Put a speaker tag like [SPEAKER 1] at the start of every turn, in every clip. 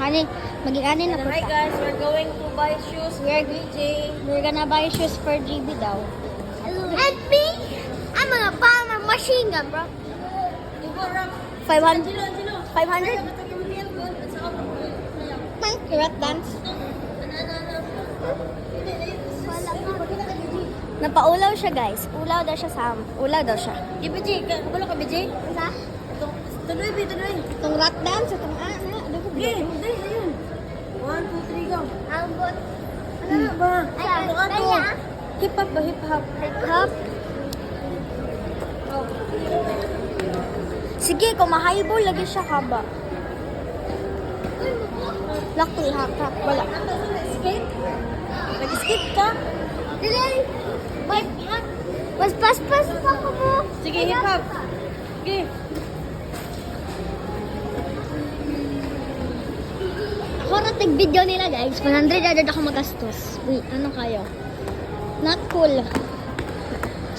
[SPEAKER 1] Maging-ani na po
[SPEAKER 2] Hi
[SPEAKER 1] ta.
[SPEAKER 2] guys, we're going to buy shoes for BJ.
[SPEAKER 1] We're gonna buy shoes for GB daw.
[SPEAKER 3] And me, I'm gonna buy my machine gun, bro.
[SPEAKER 1] 500.
[SPEAKER 2] Angelo.
[SPEAKER 1] 500? Rat dance. Napaulaw siya, guys. Ulaw daw siya.
[SPEAKER 2] BJ, kabalo ka BJ?
[SPEAKER 1] Sa?
[SPEAKER 2] Tuloy.
[SPEAKER 1] Itong rat dance, itong ano ko
[SPEAKER 2] Okay, ayun. 1, 2, 3, go.
[SPEAKER 3] Albot.
[SPEAKER 2] Ano na ba?
[SPEAKER 3] Ay,
[SPEAKER 2] Hip hop ba? Hip hop.
[SPEAKER 1] Hop. Sige, kung ma-highball, lagi siya haba. Lakto, hap. Wala.
[SPEAKER 2] Skate? Nag-skate ka?
[SPEAKER 3] Dili. Mas pas pa ko mo.
[SPEAKER 2] Sige, hip hop. Sige.
[SPEAKER 1] Ako natig video nila, guys. 100 agad ako magastos. Uy, ano kayo? Not cool.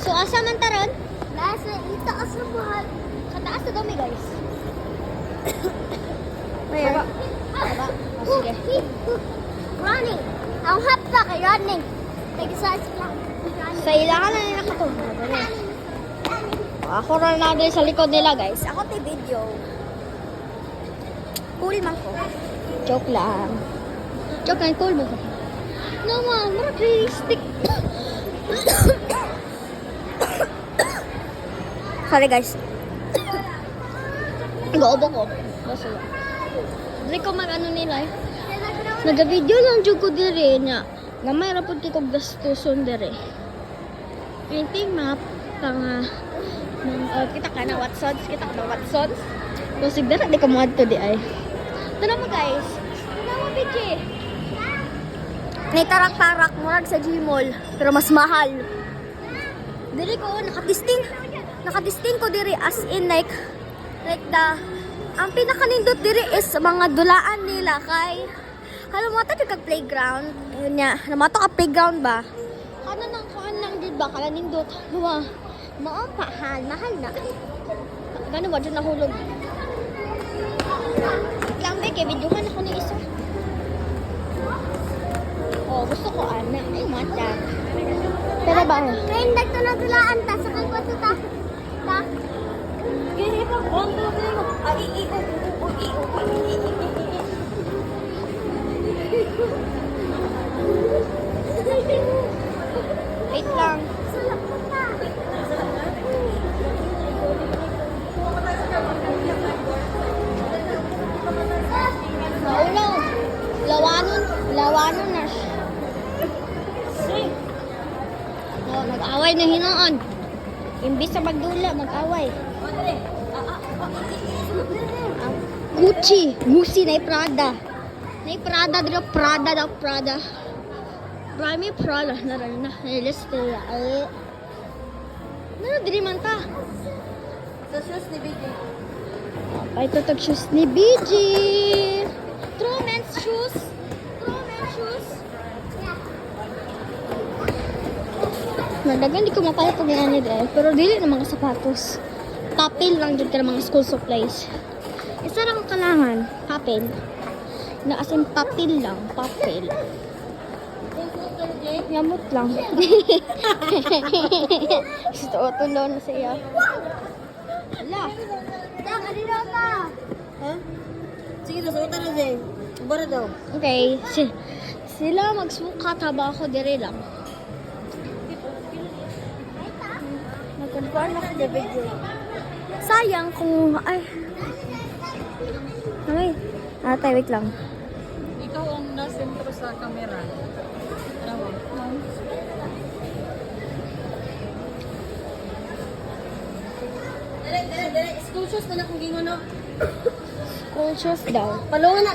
[SPEAKER 1] So, asa man taron?
[SPEAKER 3] Nasa itaas na buhat.
[SPEAKER 1] Kataas na dami, guys.
[SPEAKER 2] Baba.
[SPEAKER 1] Baba. Oh, sige.
[SPEAKER 3] Running. Ang hapta kay running. Exercise lang.
[SPEAKER 1] Sa ilahan na nila ko. Ako rin na din sa likod nila, guys. Ako ti video. Cool man ko. Joke lang. Cool mo. No, man. Marag realistic. Sorry, guys. Goobo ko. Basta lang. Hindi ko mag-ano nila eh. Nag-video lang dyan ko dire niya. Na may rapod ko gastuson dire. Painting map. Kita ka na Watsons. So, sigda na di ka muad to di ay. Ito mo guys. Ito mo, BJ. May tarak-tarak murag sa Gmall. Pero mas mahal. Diri ko, nakadisting ko diri as in like ang pinakanindot diri is mga dulaan nila kay alam mo tayo kag playground yun nya namato ka playground ba kuan lang did ba kala nindot huwa mahal na gano ba dyan nahulog lang be kay videohan ako ni isa oh gusto ko ana ay mata pero ba
[SPEAKER 3] Kain dagto na dulaan ta sa kang kwaso ta.
[SPEAKER 2] Sige, hip hop. 1, 2, 3, go.
[SPEAKER 1] wait lang
[SPEAKER 3] Sulak mo ta.
[SPEAKER 1] Maulaw. Lawanon na siya. Oh, mag-away na hinaan. Imbis sa magdula, mag-away. Gucci na Prada. Prada. Prime Prada na rin na. List nila. Diri man ta.
[SPEAKER 2] Sa shoes ni BJ.
[SPEAKER 1] Ay, tutag shoes ni BG. True men's shoes. Nadagan di ko mapayat pag yan pero dili na mga sapatos. Papel lang dyan ka ng mga school supplies. Isa lang ang kailangan. Papel. Na as in papel lang. Papel. Yamot lang. Gusto ko tulo na siya. Hala.
[SPEAKER 3] Kanino ta?
[SPEAKER 2] Ha? Sige, nasuotan na Jay. Bara daw.
[SPEAKER 1] Okay. Sila magsukat haba ako dire lang. Nagkonform ako sa video. Sayang kung... Ay. Wait lang.
[SPEAKER 2] Ikaw ang nasentro sa camera. Ano? Dere. School shoes na kung gingon no?
[SPEAKER 1] School shoes daw.
[SPEAKER 2] Palungan na.